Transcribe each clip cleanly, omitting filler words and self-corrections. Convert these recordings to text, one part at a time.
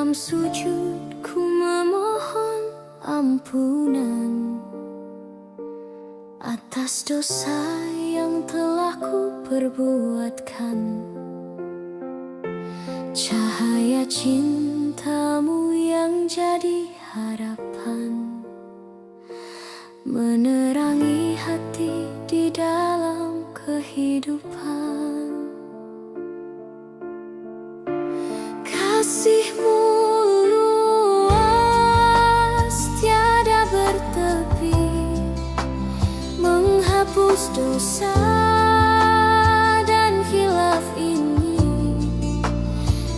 dalam sujud ku memohon ampunan atas dosa yang telah ku perbuatkan. Cahaya cintamu yang jadi harapan menerangi hati di dalam kehidupan. Kasihmu luas tiada bertepi, menghapus dosa dan khilaf ini,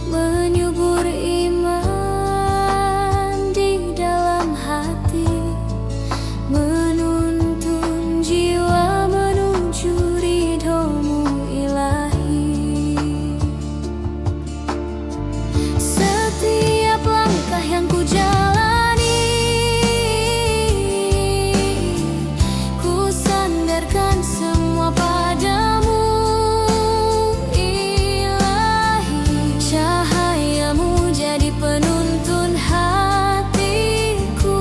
menyubur iman di dalam hati, menuntun jiwa menuju ridhomu ilahi. Setiap langkah yang ku jalani, ku sandarkan semua padamu ilahi. Cahayamu jadi penuntun hatiku,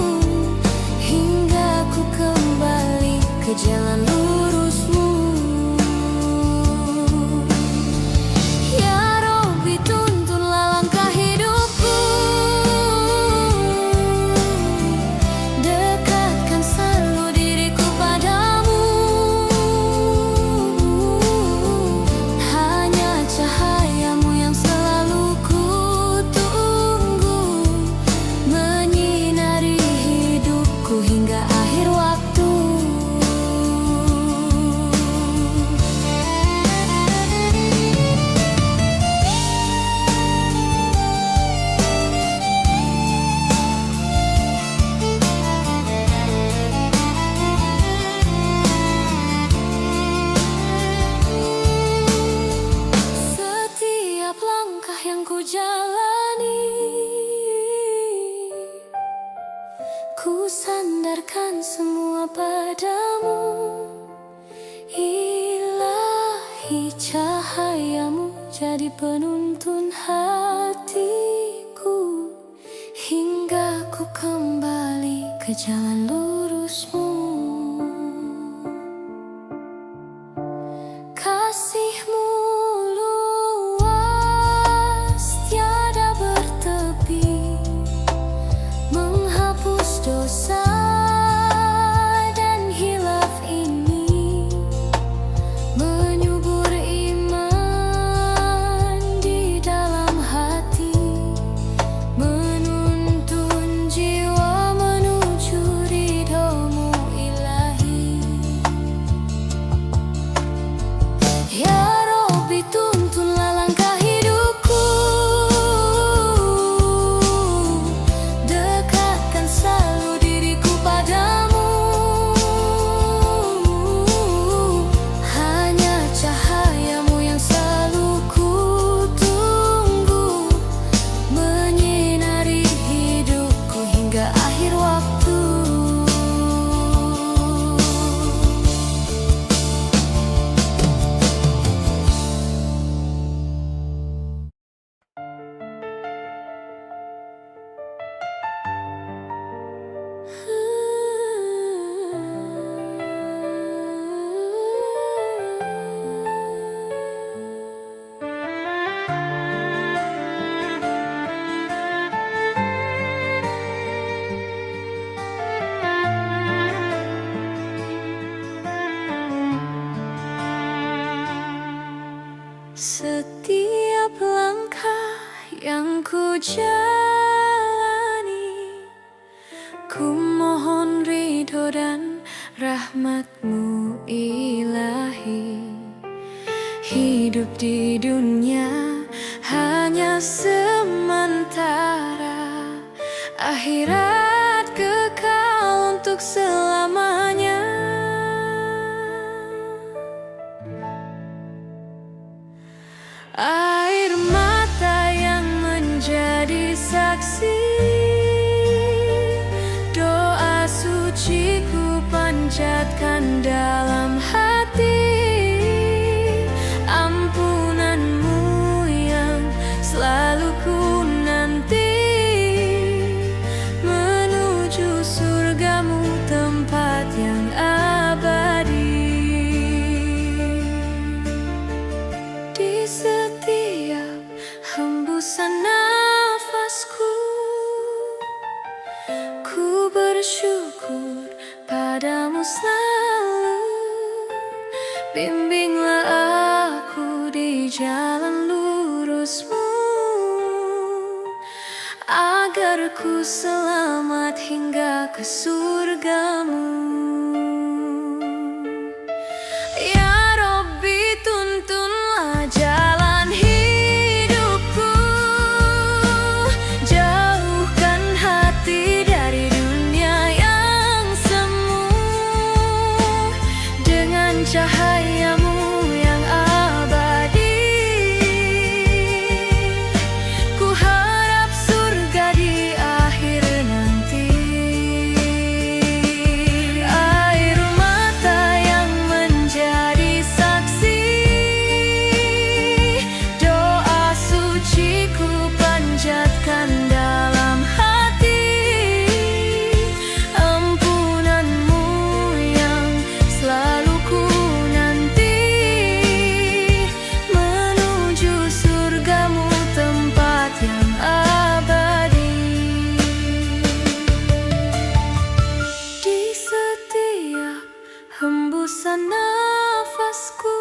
hingga ku kembali ke jalan lurusmu. Ya Robbi, tuntunlah langkah hidupku, dekatkan selalu diriku padamu. Hanya cahayamu yang selalu ku tunggu, menyinari hidupku hingga akhir waktu. Setiap langkah yang ku jalani, ku sandarkan semua padamu ilahi. Cahayamu jadi penuntun hatiku, hingga ku kembali ke jalan lurusmu. Kasihmu luas tiada bertepi, menghapus dosa dan hilaf ini, menyubur iman di dalam hati, menuntun jiwa menuju ridhomu ilahi. Ya Robbi, tuntunlah langkah hidupku, dekatkan selalu diriku padamu. Hanya cahayamu yang selalu ku tunggu, menyinari hidupku hingga akhir waktu. Setiap langkah yang ku jalani, ku mohon ridho dan rahmatmu ilahi. Hidup di dunia hanya sementara, akhirat kekal untuk selamanya. Air mata yang menjadi saksi, doa suci ku panjatkan dalam hati. Ampunanmu yang selalu ku nanti, bersyukur padamu selalu. Bimbinglah aku di jalan lurusmu, agar ku selamat hingga ke surgamu. Ya Rabbi, tuntunlah jalan hidupku, jauhkan hati dari dunia yang semu. Dengan cahayamu yang abadi, ku harap surga di akhir nanti. Air mata yang menjadi saksi, doa suci ku panjatkan dalam hati. Ampunanmu yang selalu ku nanti, menuju surgamu tempat yang abadi. Di setiap hembusan nafasku,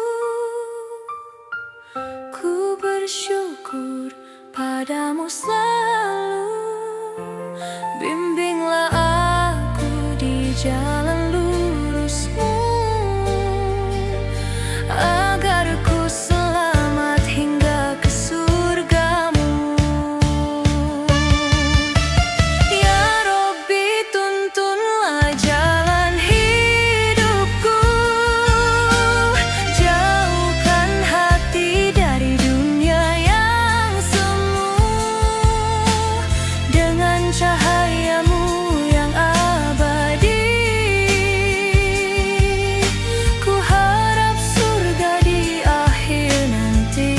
ku bersyukur padamu selalu. Bimbinglah aku di jalan lurusmu, agar ku selamat hingga ke surgamu. Ya Rabbi, tuntunlah jalan hidupku, jauhkan hati dari dunia yang semu. Dengan cahayamu yang abadi, ku harap surga di akhir nanti.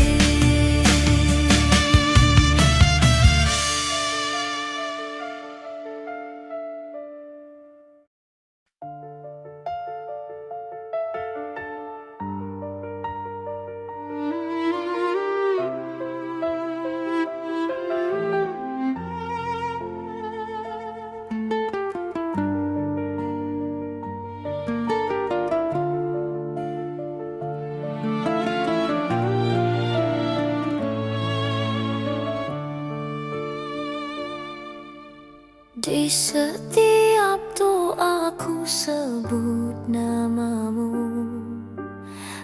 Di setiap doaku sebut namamu,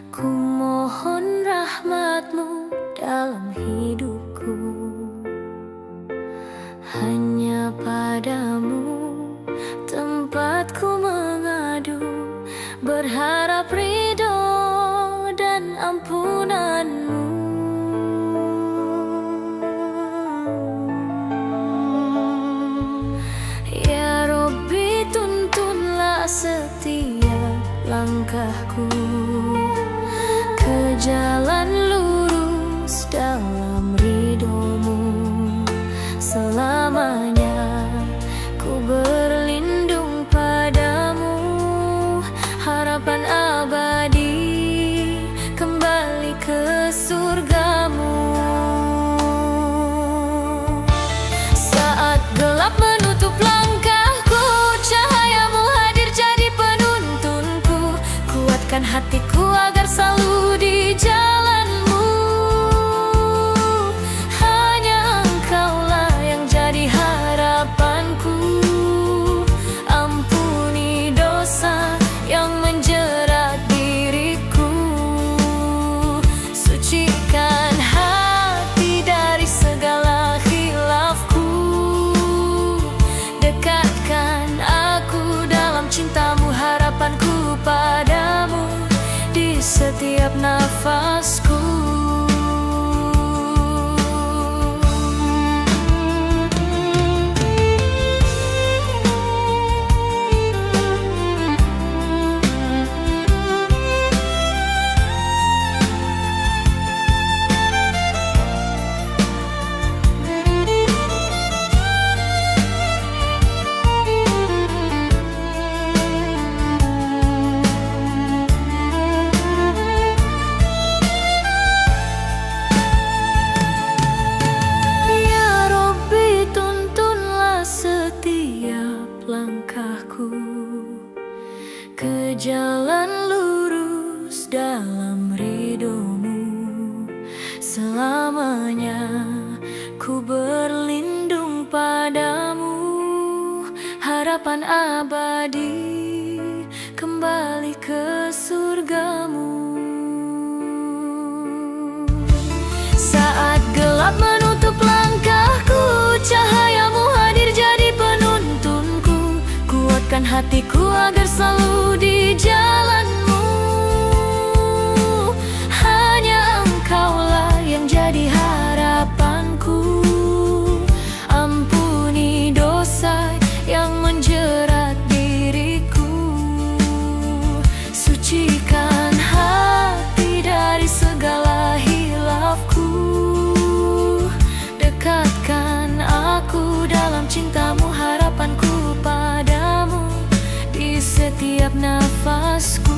ku mohon rahmatmu dalam hidupku. Hanya padamu tempatku mengadu, berharap ridho dan ampunanmu. Ya Rabbi, tuntunlah setiap langkahku ke jalan lurus dalam ridhomu. Selamanya ku berlindung padamu, harapan abadi kembali ke surgamu. Saat gelap menutup langkahku, cahayamu hadir jadi penuntunku. Kuatkan hatiku agar selalu di jalanmu. Hanya engkaulah yang jadi harapanku. Ampuni dosa yang menjerat diriku, sucikan hati dari segala khilafku. Dekatkan aku dalam cintamu, harapanku padamu di setiap nafasku. langkahku ke jalan lurus dalam ridhomu. Selamanya ku berlindung padamu, harapan abadi kembali ke surgamu. Saat gelap menutup langkahku, cahayamu hadir jadi penuntunku. Kuatkan hatiku agar selalu di jalanmu. Hanya engkaulah yang jadi harapanku. Ampuni dosa yang menjerat diriku, sucikan hati dari segala hilafku. Dekatkan aku dalam cintamu, harapanku padamu di setiap nafasku.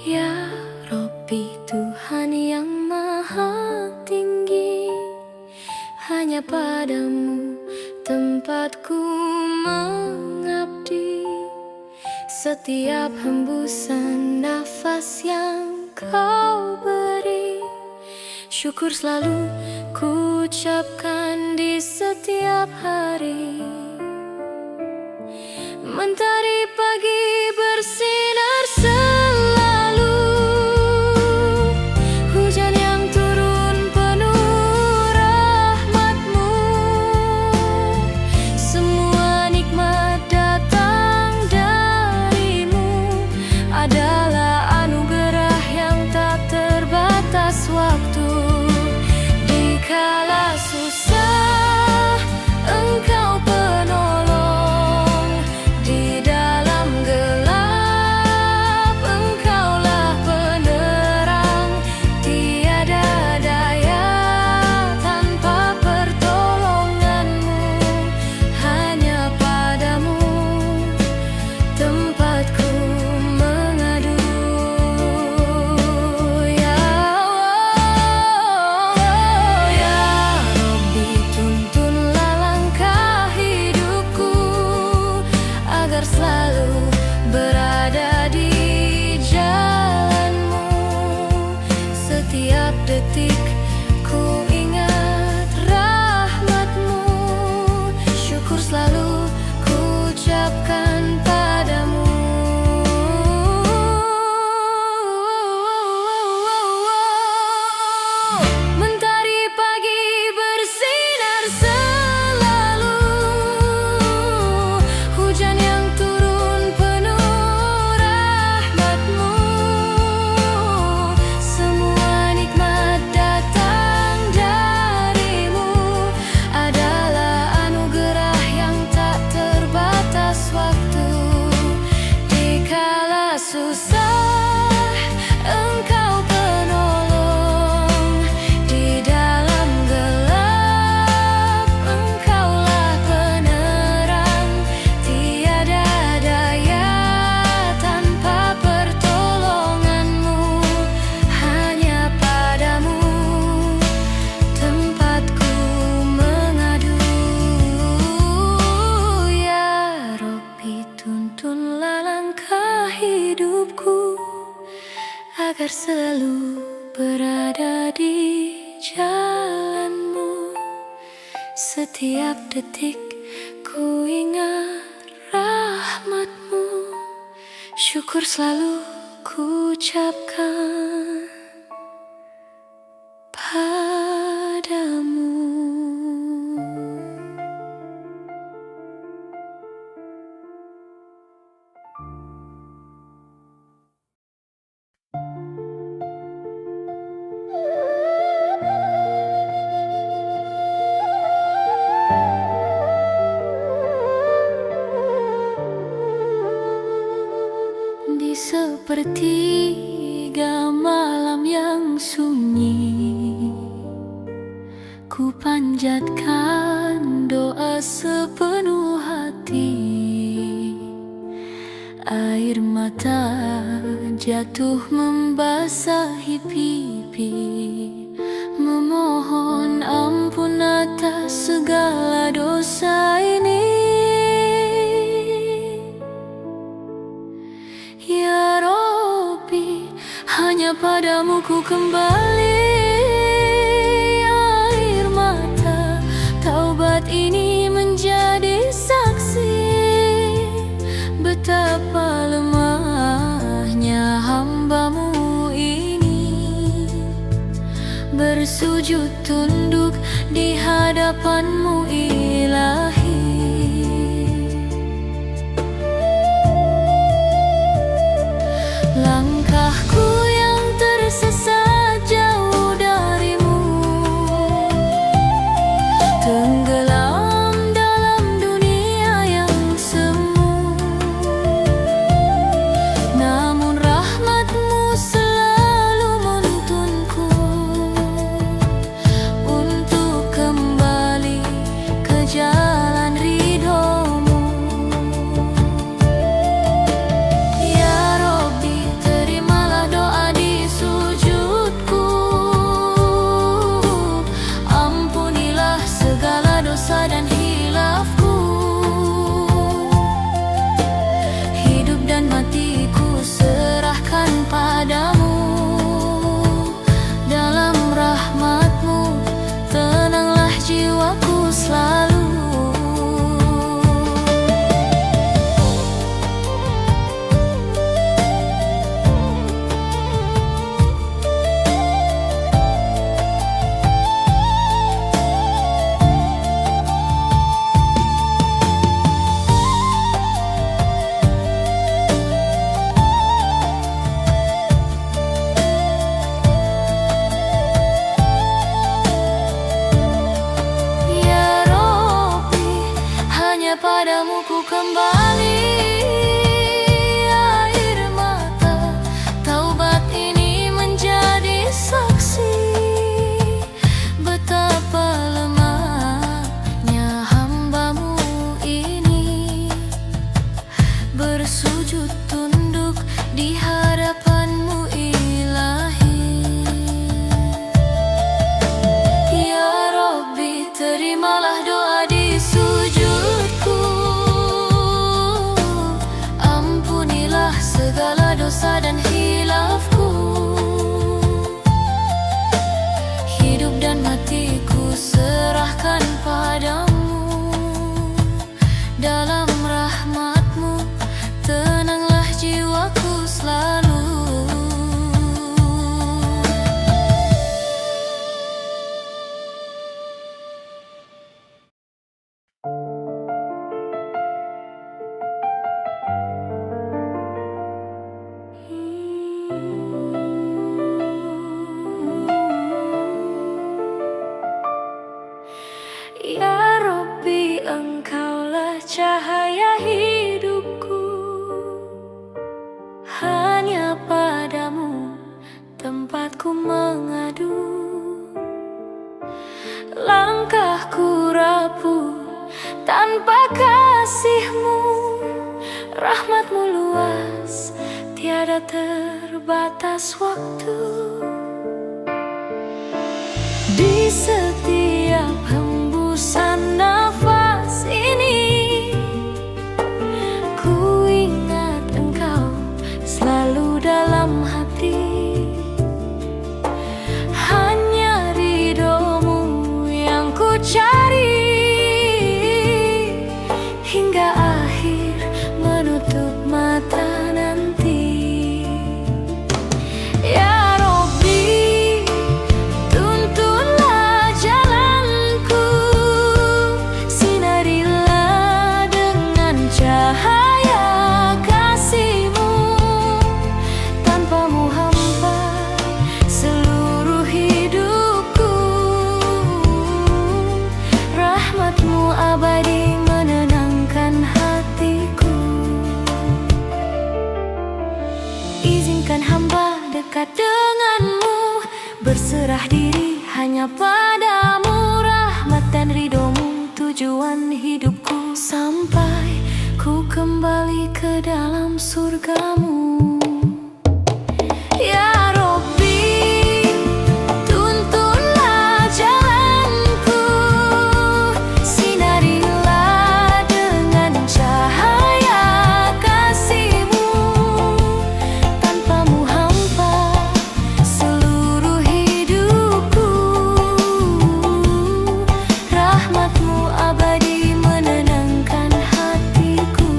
Ya Rabbi, Tuhan yang maha tinggi, hanya padamu tempatku mengabdi. Setiap hembusan nafas yang kau beri, syukur selalu ku ucapkan di setiap hari. Mentari pagi bersinar selalu, hujan yang turun penuh rahmat-Mu. Semua nikmat datang dari-Mu, adalah anugerah yang tak terbatas waktu. Dikala susah, Engkau penolong. Di dalam gelap, Engkaulah penerang. Tiada daya tanpa pertolongan-Mu. Hanya padamu tempatku mengadu. Ya Allah, ya Rabbi, tuntunlah langkah hidupku agar selalu berada di jalan-Mu. Setiap detik ku ingat rahmat-Mu, syukur selalu ku ucapkan padamu. Mentari pagi bersinar selalu, hujan yang turun penuh rahmat-Mu. Semua nikmat datang dari-Mu, adalah anugerah yang tak terbatas waktu. Dikala susah, Engkau penolong. Di dalam gelap, Engkaulah penerang. Tiada daya tanpa pertolongan-Mu. Hanya padamu tempatku mengadu. Ya Rabbi, tuntunlah langkah hidupku agar selalu berada di jalan-Mu. Setiap detik ku ingat rahmat-Mu, syukur selalu ku ucapkan padamu. Di sepertiga Ku panjatkan doa sepenuh hati. Air mata jatuh membasahi pipi, memohon ampun atas segala dosa ini. Ya Rabbi, hanya padamu ku kembali. Air mata taubat ini menjadi saksi betapa lemahnya hamba-Mu ini, bersujud tunduk di hadapan-Mu Ilahi. Langkahku yang tersesat jauh dari-Mu, tenggelam dalam dunia yang semu. Namun rahmat-Mu selalu menuntunku untuk kembali ke jalan ridho-Mu. Ya Rabbi, terimalah doa di sujudku. Ampunilah segala dosa dan hilafku. Hidup dan matiku serahkan padamu. Dalam rahmat-Mu tenanglah jiwaku selalu. Ya Rabbi, hanya padamu ku kembali. Air mata taubat ini menjadi saksi betapa lemahnya hamba-Mu ini, bersujud tunduk di hadapan-Mu Ilahi. Ya Rabbi, terimalah doa di sujudku. Ampunilah segala dosa dan hilafku. Hidup dan matiku serahkan padamu. Dalam rahmat-Mu tenanglah jiwaku selalu. Ya Rabbi, Engkaulah cahaya hidupku. Hanya padamu tempatku mengadu. Langkahku rapuh tanpa kasih-Mu. Rahmat-Mu luas, tiada terbatas waktu. Di setiap hembusan nafas ini, ku ingat Engkau selalu dalam hati. Hanya ridho-Mu yang ku cari, hingga akhir menutup mata nanti. Ya Rabbi, tuntunlah jalanku. Sinarilah dengan cahaya kasih-Mu. Tanpa-Mu hampa seluruh hidupku. Rahmat-Mu abadi menenangkan hatiku. Izinkan hamba dekat dengan-Mu, berserah diri hanya padamu. tujuan hidupku, sampai ku kembali ke dalam surgamu. Ya Robbi, tuntunlah jalanku, sinarilah dengan cahaya kasih-Mu. Tanpamu hampa seluruh hidupku, rahmat-Mu abadi menenangkan hatiku.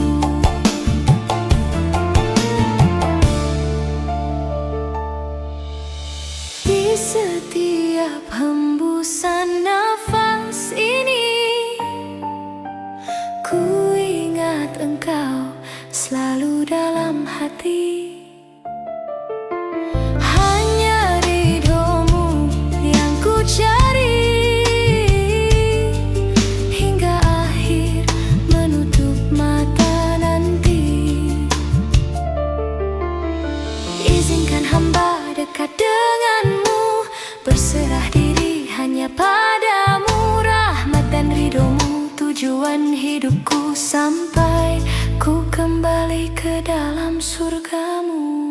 Di setiap hembusan nafas ini, ku ingat Engkau selalu dalam hati. Hanya ridho-Mu yang ku cari, hingga akhir menutup mata nanti. Izinkan hamba dekat dengan-Mu, berserah diri hanya padamu. Rahmat dan ridho-Mu tujuan hidupku, sampai ku kembali ke dalam surgamu.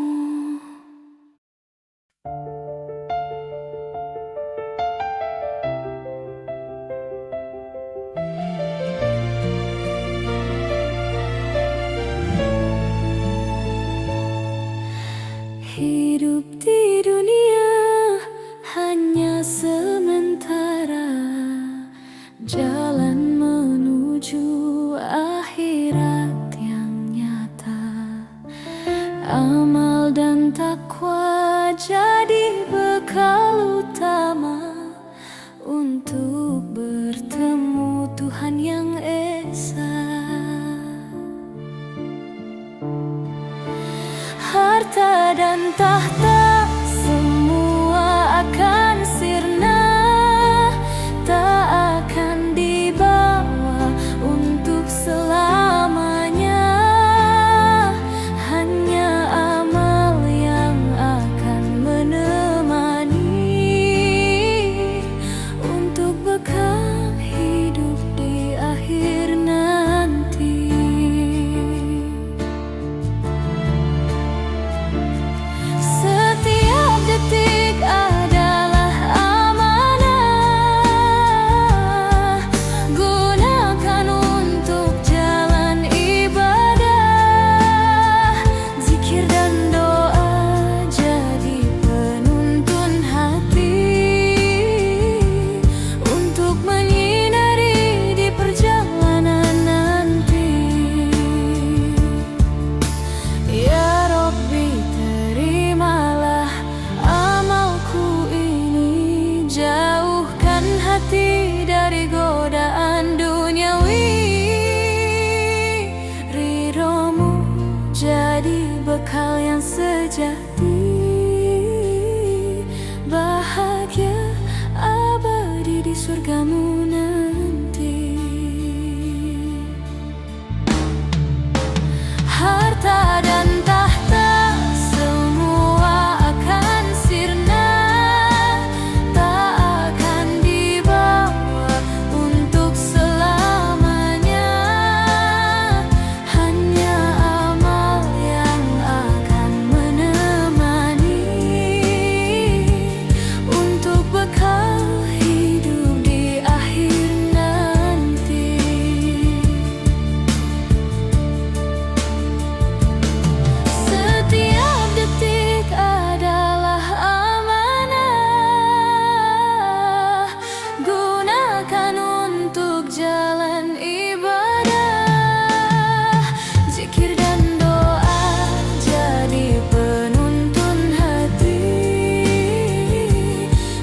Hidup di dunia hanya sementara, jalan menuju akhirat yang nyata. Amal dan takwa jadi bekal utama untuk bertemu Tuhan yang esa. Harta dan tahta semua akan sirna, tak akan dibawa untuk selamanya. Hanya amal yang akan menemani untuk bekal hidup di akhir nanti. Setiap detik adalah amanah, gunakan untuk jalan ibadah. Zikir dan doa jadi penuntun hati, untuk menyinari di perjalanan nanti. Ya Robbi, terimalah amalku ini, jauhkan hati dari godaan duniawi. Ridho-Mu jadi bekal yang sejati, bahagia abadi di surgamu nanti. Harta dan tahta semua akan sirna, tak akan dibawa untuk selamanya. Hanya amal yang akan menemani untuk bekal hidup di akhir nanti. Setiap detik adalah amanah, gunakan untuk jalan ibadah. Zikir dan doa jadi penuntun hati,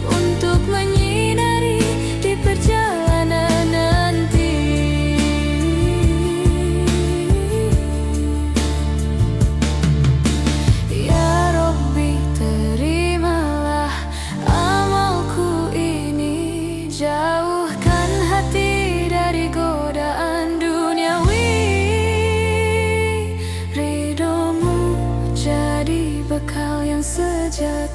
untuk menyinari di perjalanan nanti. Ya Robbi, terimalah amalku ini, jauhkan hati dari godaan duniawi. Ridho-Mu jadi bekal yang sejati.